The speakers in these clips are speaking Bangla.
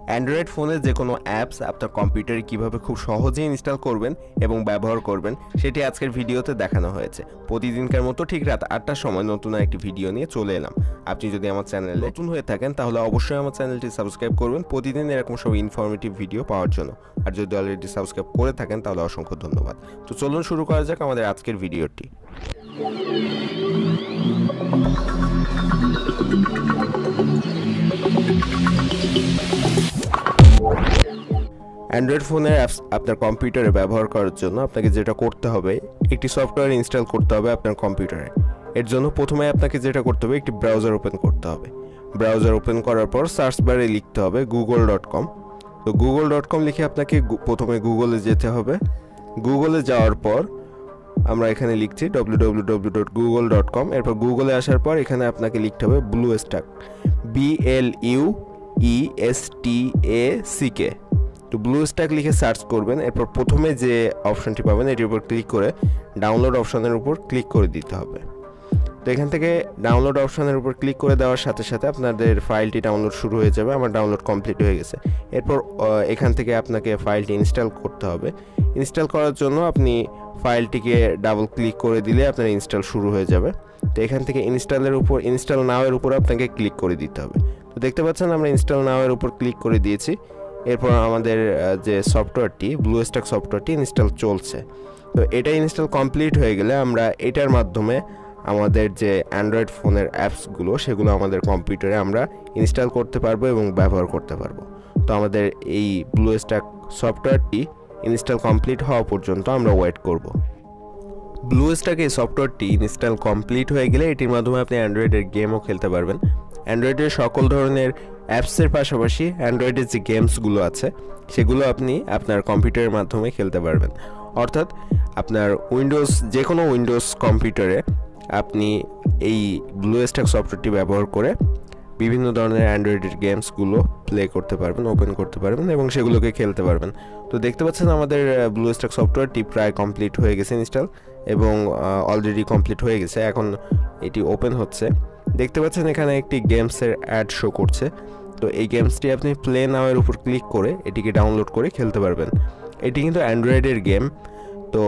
অ্যান্ড্রয়েড ফোনে যে কোনো অ্যাপস আপনার কম্পিউটারে কীভাবে খুব সহজেই ইনস্টল করবেন এবং ব্যবহার করবেন সেটি আজকের ভিডিওতে দেখানো হয়েছে। প্রতিদিনকার মতো ঠিক রাত 8টার সময় নতুন একটি ভিডিও নিয়ে চলে এলাম। আপনি যদি আমার চ্যানেলে নতুন হয়ে থাকেন তাহলে অবশ্যই আমার চ্যানেলটি সাবস্ক্রাইব করবেন প্রতিদিন এরকম সব ইনফরমেটিভ ভিডিও পাওয়ার জন্য। আর যদি অলরেডি সাবস্ক্রাইব করে থাকেন তাহলে অসংখ্য ধন্যবাদ। তো চলুন শুরু করা যাক আমাদের আজকের ভিডিওটি। অ্যান্ড্রয়েড ফোনের অ্যাপস আপনার কম্পিউটারে ব্যবহার করার জন্য আপনাকে যেটা করতে হবে, একটি সফটওয়্যার ইনস্টল করতে হবে আপনার কম্পিউটারে। এর জন্য প্রথমে আপনাকে যেটা করতে হবে, একটি ব্রাউজার ওপেন করতে হবে। ব্রাউজার ওপেন করার পর সার্চ বারে লিখতে হবে google.com। তো google.com লিখে আপনাকে প্রথমে গুগলে যেতে হবে। গুগলে যাওয়ার পর আমরা এখানে লিখছি www.google.com। এরপর গুগলে আসার পর এখানে আপনাকে লিখতে হবে ব্লুস্ট্যাক, BLUESTACK। তো ব্লুস্ট্যাক লিখে সার্চ করবেন। এরপর প্রথমে যে অপশনটি পাবেন এটির উপর ক্লিক করে ডাউনলোড অপশনের উপর ক্লিক করে দিতে হবে। তো এখান থেকে ডাউনলোড অপশনের উপর ক্লিক করে দেওয়ার সাথে সাথে আপনাদের ফাইলটি ডাউনলোড শুরু হয়ে যাবে। আমার ডাউনলোড কমপ্লিট হয়ে গেছে। এরপর এখান থেকে আপনাকে ফাইলটি ইনস্টল করতে হবে। ইনস্টল করার জন্য আপনি ফাইলটিকে ডাবল ক্লিক করে দিলে আপনার ইনস্টল শুরু হয়ে যাবে। তো এখান থেকে ইনস্টল নাওয়ের উপর আপনাকে ক্লিক করে দিতে হবে। তো দেখতে পাচ্ছেন আমরা ইনস্টল নাওয়ের উপর ক্লিক করে দিয়েছি। এরপর আমাদের যে সফটওয়্যারটি ব্লুস্ট্যাক সফটওয়্যারটি ইনস্টল চলছে। তো এটা ইনস্টল কমপ্লিট হয়ে গেলে আমরা এটার মাধ্যমে আমাদের যে অ্যান্ড্রয়েড ফোনের অ্যাপসগুলো সেগুলো আমাদের কম্পিউটারে আমরা ইনস্টল করতে পারবো এবং ব্যবহার করতে পারবো। তো আমাদের এই ব্লুস্ট্যাক সফটওয়্যারটি ইনস্টল কমপ্লিট হওয়া পর্যন্ত আমরা ওয়েট করব। ব্লুস্ট্যাক এই সফটওয়্যারটি ইনস্টল কমপ্লিট হয়ে গেলে এটির মাধ্যমে আপনি অ্যান্ড্রয়েডের গেমও খেলতে পারবেন। অ্যান্ড্রয়েডের সকল ধরনের অ্যাপসের পাশাপাশি অ্যান্ড্রয়েডের যে গেমসগুলো আছে সেগুলো আপনি আপনার কম্পিউটারের মাধ্যমে খেলতে পারবেন। অর্থাৎ আপনার যে কোনো উইন্ডোজ কম্পিউটারে আপনি এই ব্লুস্ট্যাক সফটওয়্যারটি ব্যবহার করে বিভিন্ন ধরনের অ্যান্ড্রয়েডের গেমসগুলো প্লে করতে পারবেন, ওপেন করতে পারবেন এবং সেগুলোকে খেলতে পারবেন। তো দেখতে পাচ্ছেন আমাদের ব্লুস্ট্যাক সফটওয়্যারটি প্রায় কমপ্লিট হয়ে গেছে ইনস্টল এবং অলরেডি কমপ্লিট হয়ে গেছে। এখন এটি ওপেন হচ্ছে। দেখতে পাচ্ছেন এখানে একটি গেমসের অ্যাড শো করছে। তো এই গেমসটি আপনি প্লে নাওয়ের উপর ক্লিক করে এটিকে ডাউনলোড করে খেলতে পারবেন। এটি কিন্তু অ্যান্ড্রয়েডের গেম। তো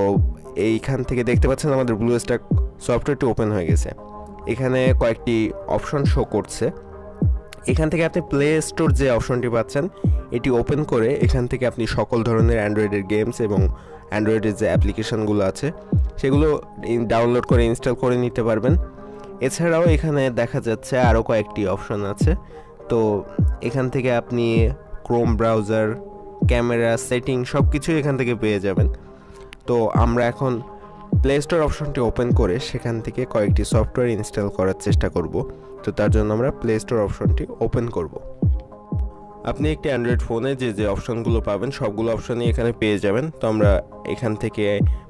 এইখান থেকে দেখতে পাচ্ছেন আমাদের ব্লুস্ট্যাক সফটওয়্যারটি ওপেন হয়ে গেছে। এখানে কয়েকটি অপশন শো করছে। এখান থেকে আপনি প্লে স্টোর যে অপশনটি পাচ্ছেন এটি ওপেন করে এখান থেকে আপনি সকল ধরনের অ্যান্ড্রয়েডের গেমস এবং অ্যান্ড্রয়েডের যে অ্যাপ্লিকেশনগুলো আছে সেগুলো ডাউনলোড করে ইনস্টল করে নিতে পারবেন। এছাড়াও এখানে দেখা যাচ্ছে আরও কয়েকটি অপশন আছে। তো এখান থেকে আপনি ক্রোম ব্রাউজার, ক্যামেরা, সেটিং সব কিছুই এখান থেকে পেয়ে যাবেন। তো আমরা এখন প্লে স্টোর অপশনটি ওপেন করে সেখান থেকে কয়েকটি সফটওয়্যার ইনস্টল করার চেষ্টা করব। তো তার জন্য আমরা প্লে স্টোর অপশনটি ওপেন করব। আপনি একটি অ্যান্ড্রয়েড ফোনে যে অপশনগুলো পাবেন সবগুলো অপশনই এখানে পেয়ে যাবেন। তো আমরা এখান থেকে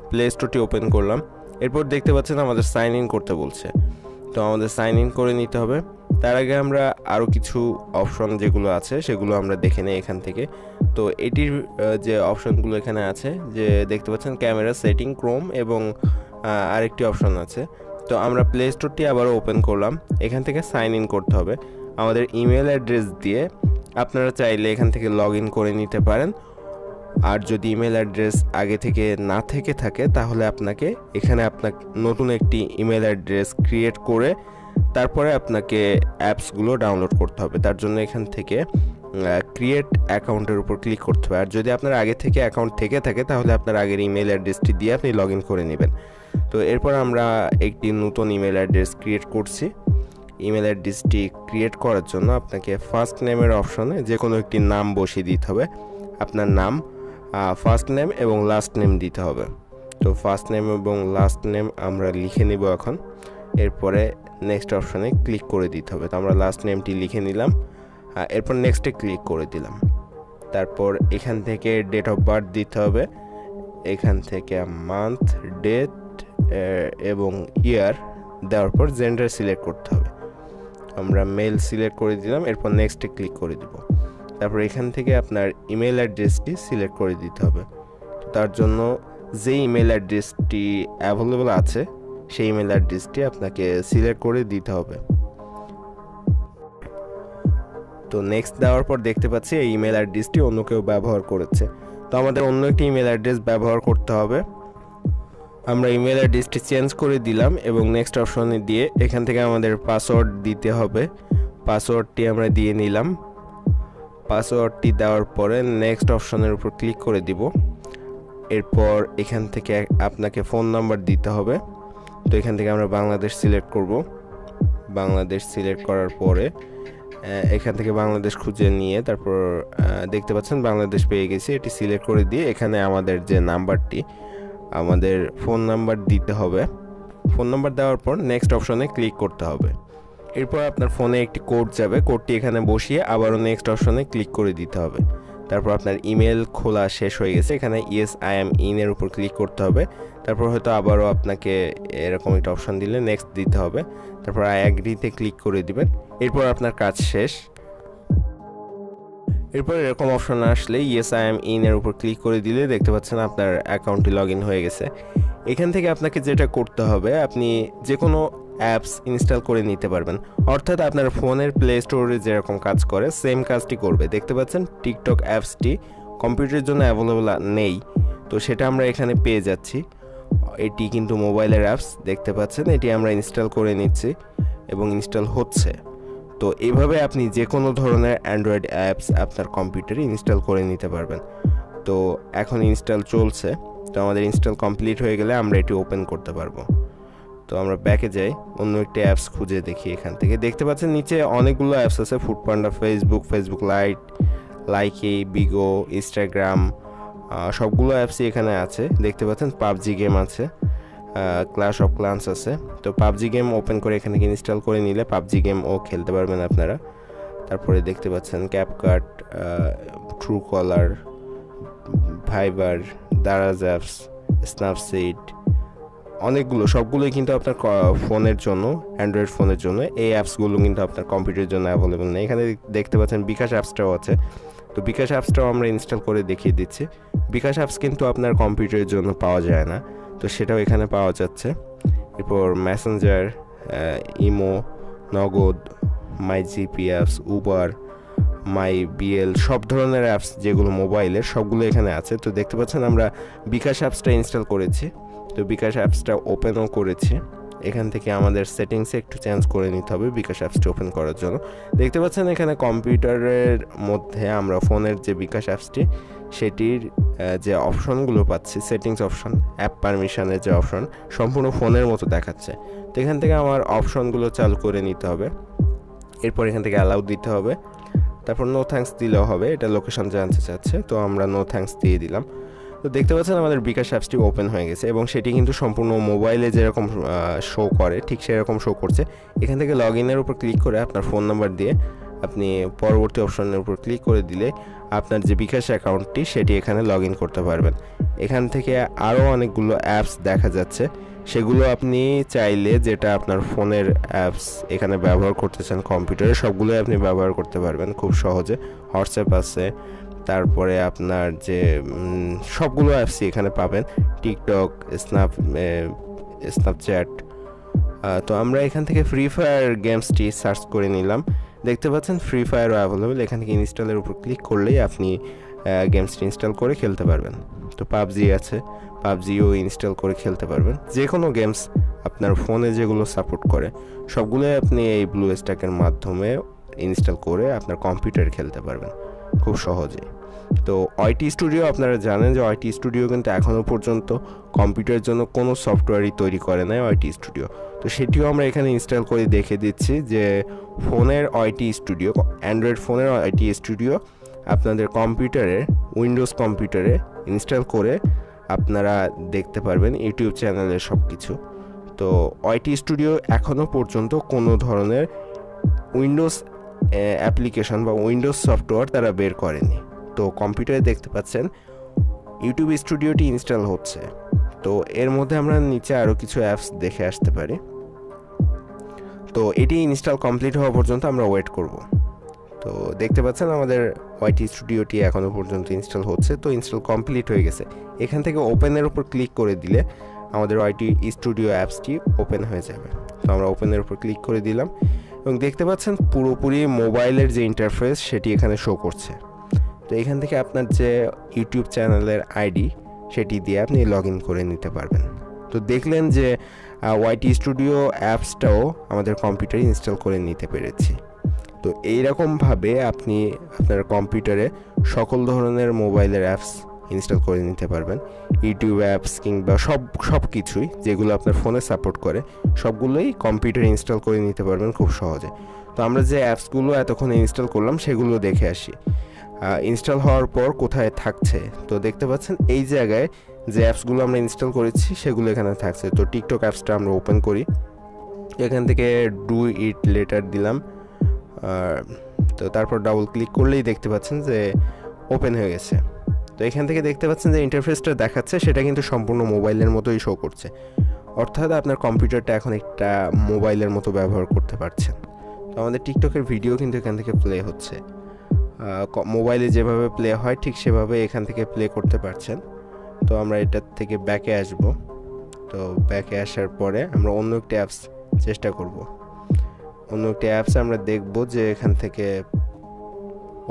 প্লে স্টোরটি ওপেন করলাম। এরপর দেখতে পাচ্ছেন আমাদের সাইন ইন করতে বলছে। তো আমাদের সাইন ইন করে নিতে হবে। তার আগে আমরা আরও কিছু অপশন যেগুলো আছে সেগুলো আমরা দেখে নিই এখান থেকে। তো এটির যে অপশনগুলো এখানে আছে, যে দেখতে পাচ্ছেন ক্যামেরা, সেটিং, ক্রোম এবং আরেকটি অপশন আছে। তো আমরা প্লে স্টোরটি আবারও ওপেন করলাম। এখান থেকে সাইন ইন করতে হবে আমাদের ইমেল অ্যাড্রেস দিয়ে। আপনারা চাইলে এখান থেকে লগ ইন করে নিতে পারেন। আর যদি ইমেল অ্যাড্রেস আগে থেকে না থেকে থাকে তাহলে আপনাকে এখানে নতুন একটি ইমেল অ্যাড্রেস ক্রিয়েট করে তারপরে আপনাকে অ্যাপসগুলো ডাউনলোড করতে হবে। তার জন্য এখান থেকে ক্রিয়েট অ্যাকাউন্টের উপর ক্লিক করতে হবে। আর যদি আপনার আগে থেকে অ্যাকাউন্ট থেকে থাকে তাহলে আপনার আগের ইমেল অ্যাড্রেসটি দিয়ে আপনি লগ ইন করে নেবেন। তো এরপর আমরা একটি নতুন ইমেল অ্যাড্রেস ক্রিয়েট করছি। ইমেল অ্যাড্রেসটি ক্রিয়েট করার জন্য আপনাকে ফার্স্ট নেমের অপশনে যে কোনো একটি নাম বসিয়ে দিতে হবে। আপনার নাম, ফার্স্ট নেম এবং লাস্ট নেম দিতে হবে। তো ফার্স্ট নেম এবং লাস্ট নেম আমরা লিখে নিব এখন। এরপরে নেক্সট অপশনে ক্লিক করে দিতে হবে। তো আমরা লাস্ট নেমটি লিখে নিলাম। এরপর নেক্সটে ক্লিক করে দিলাম। তারপর এখান থেকে ডেট অফ বার্থ দিতে হবে। এখান থেকে মান্থ, ডেট এবং ইয়ার দেওয়ার পর জেন্ডার সিলেক্ট করতে হবে। আমরা মেল সিলেক্ট করে দিলাম। এরপর নেক্সটে ক্লিক করে দিব। তারপর এখান থেকে আপনার ইমেল অ্যাড্রেসটি সিলেক্ট করে দিতে হবে। তার জন্য যে ইমেল অ্যাড্রেসটি অ্যাভেলেবল আছে সেই ইমেল অ্যাড্রেসটি আপনাকে সিলেক্ট করে দিতে হবে। তো নেক্সট দেওয়ার পর দেখতে পাচ্ছি এই ইমেল অ্যাড্রেসটি অন্য কেউ ব্যবহার করেছে। তো আমাদের অন্য একটি ইমেল অ্যাড্রেস ব্যবহার করতে হবে। আমরা ইমেল অ্যাড্রেসটি চেঞ্জ করে দিলাম এবং নেক্সট অপশনে দিয়ে এখান থেকে আমাদের পাসওয়ার্ড দিতে হবে। পাসওয়ার্ডটি আমরা দিয়ে নিলাম। পাসওয়ার্ডটি দেওয়ার পরে নেক্সট অপশনের উপর ক্লিক করে দিব। এরপর এখান থেকে আপনাকে ফোন নাম্বার দিতে হবে। তো এখান থেকে আমরা বাংলাদেশ সিলেক্ট করব। বাংলাদেশ সিলেক্ট করার পরে এখান থেকে বাংলাদেশ খুঁজে নিয়ে তারপর দেখতে পাচ্ছেন বাংলাদেশ পেয়ে গেছি। এটি সিলেক্ট করে দিয়ে এখানে আমাদের যে নাম্বারটি, আমাদের ফোন নাম্বার দিতে হবে। ফোন নাম্বার দেওয়ার পর নেক্সট অপশনে ক্লিক করতে হবে। এরপর আপনার ফোনে একটি কোড যাবে, কোডটি এখানে বসিয়ে আবারও নেক্সট অপশনে ক্লিক করে দিতে হবে। তারপর আপনার ইমেল খোলা শেষ হয়ে গেছে, এখানে ইয়েস আই অ্যাম ইন এর উপর ক্লিক করতে হবে। তারপর হয়তো আবারও আপনাকে এরকম একটা অপশন দিলে নেক্সট দিতে হবে। তারপর আই অ্যাগ্রিতে ক্লিক করে দিবেন। এরপর আপনার কাজ শেষ। এরপর এরকম অপশন আসলে ইয়েস আই অ্যাম ইন এর উপর ক্লিক করে দিলে দেখতে পাচ্ছেন আপনার অ্যাকাউন্টটি লগ ইন হয়ে গেছে। এখান থেকে আপনাকে যেটা করতে হবে, আপনি যে কোনো অ্যাপস ইনস্টল করে নিতে পারবেন, অর্থাৎ আপনার ফোনের প্লে স্টোরে যেরকম কাজ করে সেম কাজটি করবে। দেখতে পাচ্ছেন টিকটক অ্যাপসটি কম্পিউটারের জন্য অ্যাভেলেবল নেই, তো সেটা আমরা এখানে পেয়ে যাচ্ছি। এটি কিন্তু মোবাইলের অ্যাপস, দেখতে পাচ্ছেন এটি আমরা ইনস্টল করে নিচ্ছি এবং ইনস্টল হচ্ছে। তো এইভাবে আপনি যে কোনো ধরনের অ্যান্ড্রয়েড অ্যাপস আপনার কম্পিউটারে ইনস্টল করে নিতে পারবেন। তো এখন ইনস্টল চলছে। তো আমাদের ইনস্টল কমপ্লিট হয়ে গেলে আমরা এটি ওপেন করতে পারবো। তো আমরা ব্যাকে যাই, অন্য একটি অ্যাপস খুঁজে দেখি। এখান থেকে দেখতে পাচ্ছেন নিচে অনেকগুলো অ্যাপস আছে, Foodpanda, Facebook, Facebook Lite, Likee, Bigo, Instagram, সবগুলো অ্যাপসই এখানে আছে। দেখতে পাচ্ছেন পাবজি গেম আছে, ক্ল্যাশ অফ ক্লান্স আছে। তো পাবজি গেম ওপেন করে এখানে ইনস্টল করে নিলে পাবজি গেমও খেলতে পারবেন আপনারা। তারপরে দেখতে পাচ্ছেন ক্যাপকাট, ট্রু কলার, ভাইবার, দারাজ অ্যাপস, স্ন্যাপসিড, অনেকগুলো, সবগুলোই কিন্তু আপনার ফোনের জন্য, অ্যান্ড্রয়েড ফোনের জন্য। এই অ্যাপসগুলো কিন্তু আপনার কম্পিউটারের জন্য অ্যাভেলেবেল নেই। এখানে দেখতে পাচ্ছেন বিকাশ অ্যাপসটাও আছে। তো বিকাশ অ্যাপসটাও আমরা ইনস্টল করে দেখিয়ে দিচ্ছি। বিকাশ অ্যাপস কিন্তু আপনার কম্পিউটারের জন্য পাওয়া যায় না, তো সেটাও এখানে পাওয়া যাচ্ছে। এরপর Messenger, Imo, Nagad, My GP apps, Uber, My BL, সব ধরনের অ্যাপস যেগুলো মোবাইলের সবগুলো এখানে আছে। তো দেখতে পাচ্ছেন আমরা বিকাশ অ্যাপসটা ইনস্টল করেছি। তো বিকাশ অ্যাপসটা ওপেনও করেছি। এখান থেকে আমাদের সেটিংসে একটু চেঞ্জ করে নিতে হবে বিকাশ অ্যাপসটা ওপেন করার জন্য। দেখতে পাচ্ছেন এখানে কম্পিউটারের মধ্যে আমরা ফোনের যে বিকাশ অ্যাপসটি সেটির যে অপশনগুলো পাচ্ছি, সেটিংস অপশন, অ্যাপ পারমিশনের যে অপশন, সম্পূর্ণ ফোনের মতো দেখাচ্ছে। তো এখান থেকে আমার অপশনগুলো চালু করে নিতে হবে। এরপর এখান থেকে অ্যালাউ দিতে হবে। তারপর নো থ্যাঙ্কস দিলেও হবে, এটা লোকেশন জানতে চাচ্ছে, তো আমরা নো থ্যাঙ্কস দিয়ে দিলাম। তো দেখতে পাচ্ছেন আমাদের বিকাশ অ্যাপসটি ওপেন হয়ে গেছে এবং সেটি কিন্তু সম্পূর্ণ মোবাইলে যেরকম শো করে ঠিক সেরকম শো করছে। এখান থেকে লগ ইনের উপর ক্লিক করে আপনার ফোন নাম্বার দিয়ে আপনি পরবর্তী অপশনের উপর ক্লিক করে দিলে আপনার যে বিকাশ অ্যাকাউন্টটি সেটি এখানে লগ ইন করতে পারবেন। এখান থেকে আরও অনেকগুলো অ্যাপস দেখা যাচ্ছে, সেগুলো আপনি চাইলে যেটা আপনার ফোনের অ্যাপস এখানে ব্যবহার করতেছেন কম্পিউটারে সবগুলোই আপনি ব্যবহার করতে পারবেন খুব সহজে। হোয়াটসঅ্যাপ আছে, তারপরে আপনার যে সবগুলো অ্যাপসই এখানে পাবেন, টিকটক, স্ন্যাপচ্যাট। তো আমরা এখান থেকে ফ্রি ফায়ার গেমসটি সার্চ করে নিলাম। দেখতে পাচ্ছেন ফ্রি ফায়ারও অ্যাভেলেবেল। এখান থেকে ইনস্টলের উপর ক্লিক করলেই আপনি গেমসটি ইনস্টল করে খেলতে পারবেন। তো পাবজি আছে, পাবজিও ইনস্টল করে খেলতে পারবেন। যে কোনো গেমস আপনার ফোনে যেগুলো সাপোর্ট করে সবগুলোই আপনি এই ব্লু স্ট্যাকের মাধ্যমে ইনস্টল করে আপনার কম্পিউটারে খেলতে পারবেন খুব সহজেই। তো ওয়াইটি স্টুডিও, আপনারা জানেন যে ওয়াইটি স্টুডিও কিন্তু এখনও পর্যন্ত কম্পিউটারের জন্য কোনো সফটওয়্যারই তৈরি করে নাই ওয়াইটি স্টুডিও। তো সেটিও আমরা এখানে ইনস্টল করে দেখে দিচ্ছি যে ফোনের ওয়াইটি স্টুডিও, অ্যান্ড্রয়েড ফোনের ওয়াইটি স্টুডিও আপনাদের কম্পিউটারে, উইন্ডোজ কম্পিউটারে ইনস্টল করে আপনারা দেখতে পারবেন ইউটিউব চ্যানেলের সব কিছু। তো ওয়াইটি স্টুডিও এখনও পর্যন্ত কোনো ধরনের উইন্ডোজ অ্যাপ্লিকেশন বা উইন্ডোজ সফটওয়্যার তারা বের করেনি। তো কম্পিউটারে দেখতে পাচ্ছেন ইউটিউব স্টুডিওটি ইনস্টল হচ্ছে। তো এর মধ্যে আমরা নিচে আরও কিছু অ্যাপস দেখে আসতে পারি। তো এটি ইনস্টল কমপ্লিট হওয়া পর্যন্ত আমরা ওয়েট করব। তো দেখতে পাচ্ছেন আমাদের ওয়াইটি স্টুডিওটি এখনও পর্যন্ত ইনস্টল হচ্ছে। তো ইনস্টল কমপ্লিট হয়ে গেছে। এখান থেকে ওপেনের উপর ক্লিক করে দিলে আমাদের ওয়াইটি স্টুডিও অ্যাপসটি ওপেন হয়ে যাবে। তো আমরা ওপেনের উপর ক্লিক করে দিলাম এবং দেখতে পাচ্ছেন পুরোপুরি মোবাইলের যে ইন্টারফেস সেটি এখানে শো করছে। তো এখান থেকে আপনার যে ইউটিউব চ্যানেলের আইডি সেটি দিয়ে আপনি লগ ইন করে নিতে পারবেন। তো দেখলেন যে ওয়াইটি স্টুডিও অ্যাপসটাও আমাদের কম্পিউটারে ইনস্টল করে নিতে পেরেছি। তো এইরকমভাবে আপনি আপনার কম্পিউটারে সকল ধরনের মোবাইলের অ্যাপস ইনস্টল করে নিতে পারবেন। ইউটিউব অ্যাপস কিংবা সব কিছুই যেগুলো আপনার ফোনে সাপোর্ট করে সবগুলোই কম্পিউটারে ইনস্টল করে নিতে পারবেন খুব সহজে। তো আমরা যে অ্যাপসগুলো এতক্ষণ ইনস্টল করলাম সেগুলো দেখে আসি। ইনস্টল হওয়ার পর কোথায় থাকছে, তো দেখতে পাচ্ছেন এই জায়গায় যে অ্যাপসগুলো আমরা ইনস্টল করেছি সেগুলো এখানে থাকছে। তো টিকটক অ্যাপসটা আমরা ওপেন করি, এখান থেকে ডু ইট লেটার দিলাম, তো তারপর ডাবল ক্লিক করলেই দেখতে পাচ্ছেন যে ওপেন হয়ে গেছে। তো এখান থেকে দেখতে পাচ্ছেন যে ইন্টারফেসটা দেখাচ্ছে সেটা কিন্তু সম্পূর্ণ মোবাইলের মতোই শো করছে, অর্থাৎ আপনার কম্পিউটারটা এখন একটা মোবাইলের মতো ব্যবহার করতে পারছেন। তো আমাদের টিকটকের ভিডিও কিন্তু এখান থেকে প্লে হচ্ছে, মোবাইলে যেভাবে প্লে হয় ঠিক সেভাবে এখান থেকে প্লে করতে পারছেন। তো আমরা এটার থেকে ব্যাকে আসব। তো ব্যাকে আসার পরে আমরা অন্য একটি অ্যাপস চেষ্টা করব। অন্য একটি অ্যাপস আমরা দেখব যে এখান থেকে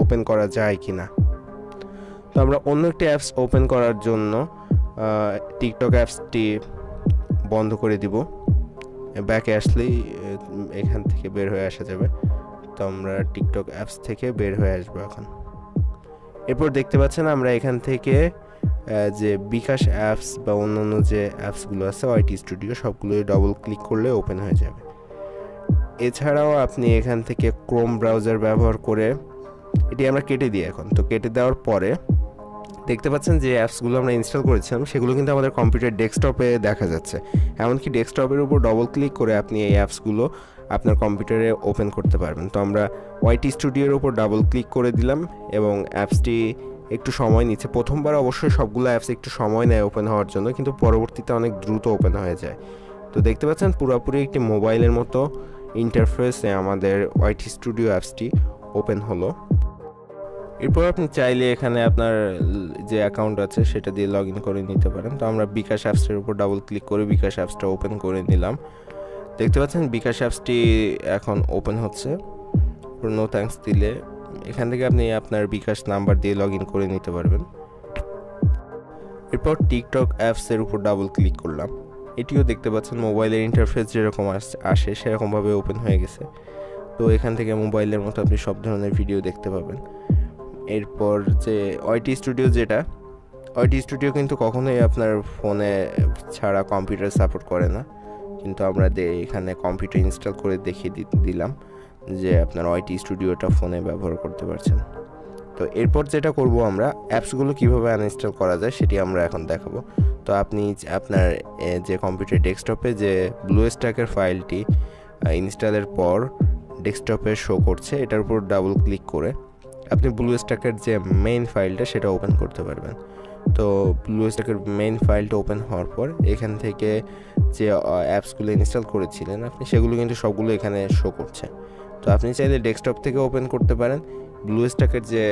ওপেন করা যায় কি না। তো আমরা অন্য একটি অ্যাপস ওপেন করার জন্য টিকটক অ্যাপসটি বন্ধ করে দিব। ব্যাকে আসলেই এখান থেকে বের হয়ে আসা যাবে। তো আমরা টিকটক অ্যাপস থেকে বের হয়ে আসবো এখন। এরপর দেখতে পাচ্ছেন আমরা এখান থেকে যে বিকাশ অ্যাপস বা অন্যান্য যে অ্যাপসগুলো আছে ওয়াইটি স্টুডিও সবগুলোই ডবল ক্লিক করলে ওপেন হয়ে যাবে। এছাড়াও আপনি এখান থেকে ক্রোম ব্রাউজার ব্যবহার করে, এটি আমরা কেটে দিই এখন। তো কেটে দেওয়ার পরে দেখতে পাচ্ছেন যে অ্যাপসগুলো আমরা ইনস্টল করেছিলাম সেগুলো কিন্তু আমাদের কম্পিউটার ডেস্কটপে দেখা যাচ্ছে। এমনকি ডেস্কটপের উপর ডবল ক্লিক করে আপনি এই অ্যাপসগুলো আপনার কম্পিউটারে ওপেন করতে পারবেন। তো আমরা ওয়াইটি স্টুডিওর উপর ডাবল ক্লিক করে দিলাম এবং অ্যাপসটি একটু সময় নিচ্ছে। প্রথমবার অবশ্যই সবগুলো অ্যাপস একটু সময় নেয় ওপেন হওয়ার জন্য, কিন্তু পরবর্তীতে অনেক দ্রুত ওপেন হয়ে যায়। তো দেখতে পাচ্ছেন পুরোপুরি একটি মোবাইলের মতো ইন্টারফেসে আমাদের ওয়াইটি স্টুডিও অ্যাপসটি ওপেন হলো। এরপর আপনি চাইলে এখানে আপনার যে অ্যাকাউন্ট আছে সেটা দিয়ে লগ ইন করে নিতে পারেন। তো আমরা বিকাশ অ্যাপসের উপর ডাবল ক্লিক করে বিকাশ অ্যাপসটা ওপেন করে নিলাম। দেখতে পাচ্ছেন বিকাশ অ্যাপসটি এখন ওপেন হচ্ছে। নো থ্যাঙ্কস দিলে এখান থেকে আপনি আপনার বিকাশ নাম্বার দিয়ে লগ ইন করে নিতে পারবেন। এরপর টিকটক অ্যাপসের উপর ডাবল ক্লিক করলাম। এটিও দেখতে পাচ্ছেন মোবাইলের ইন্টারফেস যেরকম আসে সেরকমভাবে ওপেন হয়ে গেছে। তো এখান থেকে মোবাইলের মতো আপনি সব ধরনের ভিডিও দেখতে পাবেন। এরপর যে ওয়াইটি স্টুডিও, ওয়াইটি স্টুডিও কিন্তু কখনোই আপনার ফোনে ছাড়া কম্পিউটার সাপোর্ট করে না, কিন্তু আমরা এখানে কম্পিউটার ইনস্টল করে দেখিয়ে দিলাম যে আপনার ওয়াইটি স্টুডিওটা ফোনে ব্যবহার করতে পারছেন। তো এরপর যেটা করব, আমরা অ্যাপসগুলো কীভাবে আনইনস্টল করা যায় সেটি আমরা এখন দেখাবো। তো আপনি আপনার যে কম্পিউটার ডেস্কটপে যে ব্লুস্ট্যাকের ফাইলটি ইনস্টলের পর ডেস্কটপে শো করছে এটার উপর ডাবল ক্লিক করে আপনি ব্লুস্ট্যাকের যে মেইন ফাইলটা সেটা ওপেন করতে পারবেন। তো ব্লুস্ট্যাকের মেইন ফাইলটা ওপেন হওয়ার পর এখান থেকে যে অ্যাপসগুলো ইনস্টল করেছিলেন আপনি সেগুলো কিন্তু সবগুলো এখানে শো করছে। তো আপনি চাইলে ডেস্কটপ থেকে ওপেন করতে পারেন, ব্লুস্ট্যাকের যে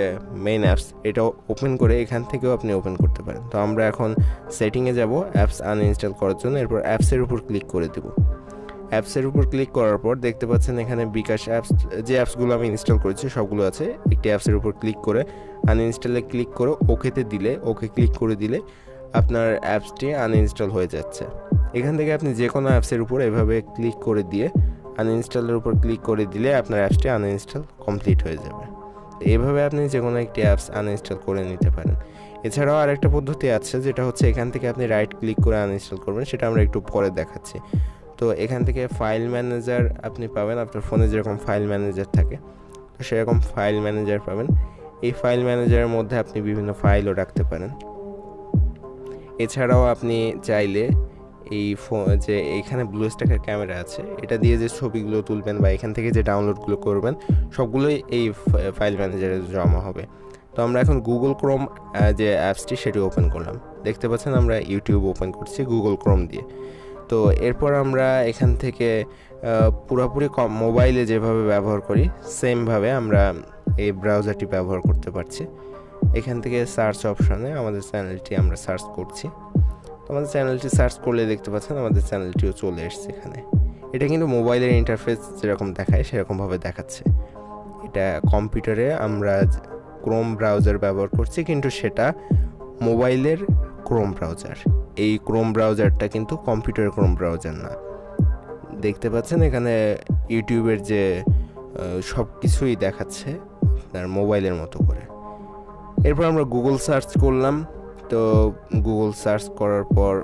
মেইন অ্যাপস এটা ওপেন করে এখান থেকেও আপনি ওপেন করতে পারেন। তো আমরা এখন সেটিংয়ে যাব অ্যাপস আনইনস্টল করার জন্য। এরপর অ্যাপসের উপর ক্লিক করে দেব। অ্যাপসের উপর ক্লিক করার পর দেখতে পাচ্ছেন এখানে বিকাশ অ্যাপস, যে অ্যাপসগুলো আমি ইনস্টল করেছি সবগুলো আছে। একটি অ্যাপসের উপর ক্লিক করে আনইনস্টলে ক্লিক করে ওকে ক্লিক করে দিলে আপনার অ্যাপসটি আনইনস্টল হয়ে যাচ্ছে। এখান থেকে আপনি যে কোনো অ্যাপসের উপর এভাবে ক্লিক করে দিয়ে আনইনস্টলের উপর ক্লিক করে দিলে আপনার অ্যাপসটি আনইনস্টল কমপ্লিট হয়ে যাবে। এইভাবে আপনি যে কোনো একটি অ্যাপস আনইনস্টল করে নিতে পারেন। এছাড়াও আরেকটা পদ্ধতি আছে যেটা হচ্ছে এখান থেকে আপনি রাইট ক্লিক করে আনইনস্টল করবেন, সেটা আমরা একটু পরে দেখাচ্ছি। তো এখান থেকে ফাইল ম্যানেজার আপনি পাবেন, আপনার ফোনে যেরকম ফাইল ম্যানেজার থাকে তো সেরকম ফাইল ম্যানেজার পাবেন। এই ফাইল ম্যানেজারের মধ্যে আপনি বিভিন্ন ফাইলও রাখতে পারেন। এছাড়াও আপনি চাইলে এই যে এইখানে ব্লুস্ট্যাকের ক্যামেরা আছে এটা দিয়ে যে ছবিগুলো তুলবেন বা এখান থেকে যে ডাউনলোডগুলো করবেন সবগুলোই এই ফাইল ম্যানেজারে জমা হবে। তো আমরা এখন গুগল ক্রোম যে অ্যাপসটি সেটি ওপেন করলাম। দেখতে পাচ্ছেন আমরা ইউটিউব ওপেন করছি গুগল ক্রোম দিয়ে। তো এরপর আমরা এখান থেকে পুরোপুরি মোবাইলে যেভাবে ব্যবহার করি সেমভাবে আমরা এই ব্রাউজারটি ব্যবহার করতে পারছি। এখান থেকে সার্চ অপশানে আমাদের চ্যানেলটি আমরা সার্চ করছি। তো আমাদের চ্যানেলটি সার্চ করলে দেখতে পাচ্ছেন আমাদের চ্যানেলটিও চলে এসছে এখানে। এটা কিন্তু মোবাইলের ইন্টারফেস যেরকম দেখায় সেরকমভাবে দেখাচ্ছে। এটা কম্পিউটারে আমরা ক্রোম ব্রাউজার ব্যবহার করছি, কিন্তু সেটা মোবাইলের ক্রোম ব্রাউজার। এই ক্রোম ব্রাউজারটা কিন্তু কম্পিউটারের ক্রোম ব্রাউজার না। দেখতে পাচ্ছেন এখানে ইউটিউবের যে সব কিছুই দেখাচ্ছে আপনার মোবাইলের মতো করে। এরপর আমরা গুগল সার্চ করলাম, তো গুগল সার্চ করার পর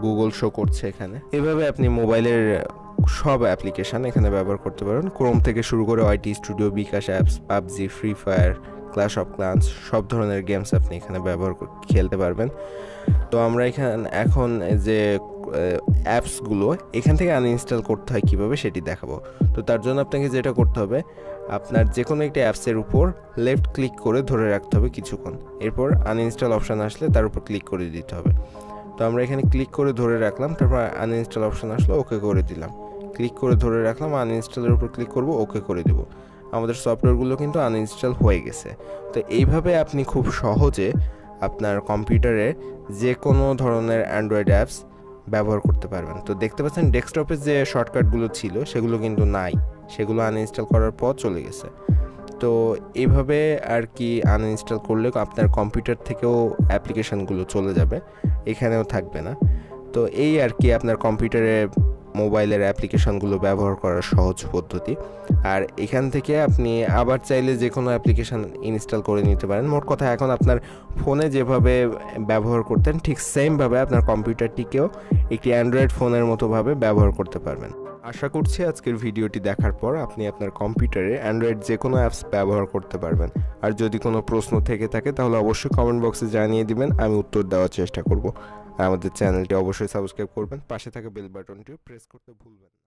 গুগল শো করছে এখানে। এভাবে আপনি মোবাইলের সব অ্যাপ্লিকেশান এখানে ব্যবহার করতে পারেন, ক্রোম থেকে শুরু করে YT Studio, bKash apps, PUBG, Free Fire, Clash of Clans, সব ধরনের গেমস আপনি এখানে খেলতে পারবেন। তো আমরা এখন যে অ্যাপসগুলো এখান থেকে আনইনস্টল করতে হয় কীভাবে সেটি দেখাবো। তো তার জন্য আপনাকে যেটা করতে হবে, আপনার যে কোনো একটা অ্যাপসের উপর লেফট ক্লিক করে ধরে রাখতে হবে কিছুক্ষণ, এরপর আনইনস্টল অপশান আসলে তার উপর ক্লিক করে দিতে হবে। তো আমরা এখানে ক্লিক করে ধরে রাখলাম, তারপর আনইনস্টল অপশান আসলো, ওকে করে দিলাম। ক্লিক করে ধরে রাখলাম, আনইনস্টলের উপর ক্লিক করব, ওকে করে দেব। আমাদের সফটওয়্যারগুলো কিন্তু আনইনস্টল হয়ে গেছে। তো এইভাবে আপনি খুব সহজে আপনার কম্পিউটারে যে কোনো ধরনের অ্যান্ড্রয়েড অ্যাপস ব্যবহার করতে পারবেন। তো দেখতে পাচ্ছেন ডেস্কটপের যে শর্টকাটগুলো ছিল সেগুলো কিন্তু নাই, সেগুলো আনইনস্টল করার পর চলে গেছে। তো এইভাবে আর কি আনইনস্টল করলে আপনার কম্পিউটার থেকেও অ্যাপ্লিকেশানগুলো চলে যাবে, এখানেও থাকবে না। তো এই আর কি আপনার কম্পিউটারে মোবাইলের অ্যাপ্লিকেশানগুলো ব্যবহার করার সহজ পদ্ধতি। আর এখান থেকে আপনি আবার চাইলে যে কোনো অ্যাপ্লিকেশান ইনস্টল করে নিতে পারেন। মোট কথা এখন আপনার ফোনে যেভাবে ব্যবহার করতেন ঠিক সেমভাবে আপনার কম্পিউটারটিকেও একটি অ্যান্ড্রয়েড ফোনের মতোভাবে ব্যবহার করতে পারবেন। আশা করছি আজকের ভিডিওটি দেখার পর আপনি আপনার কম্পিউটারে অ্যান্ড্রয়েড যে কোনো অ্যাপস ব্যবহার করতে পারবেন। আর যদি কোনো প্রশ্ন থেকে থাকে তাহলে অবশ্যই কমেন্ট বক্সে জানিয়ে দিবেন, আমি উত্তর দেওয়ার চেষ্টা করব। আর আমাদের চ্যানেলটি অবশ্যই সাবস্ক্রাইব করবেন, পাশে থাকা বেল বাটনটিও প্রেস করতে ভুলবেন না।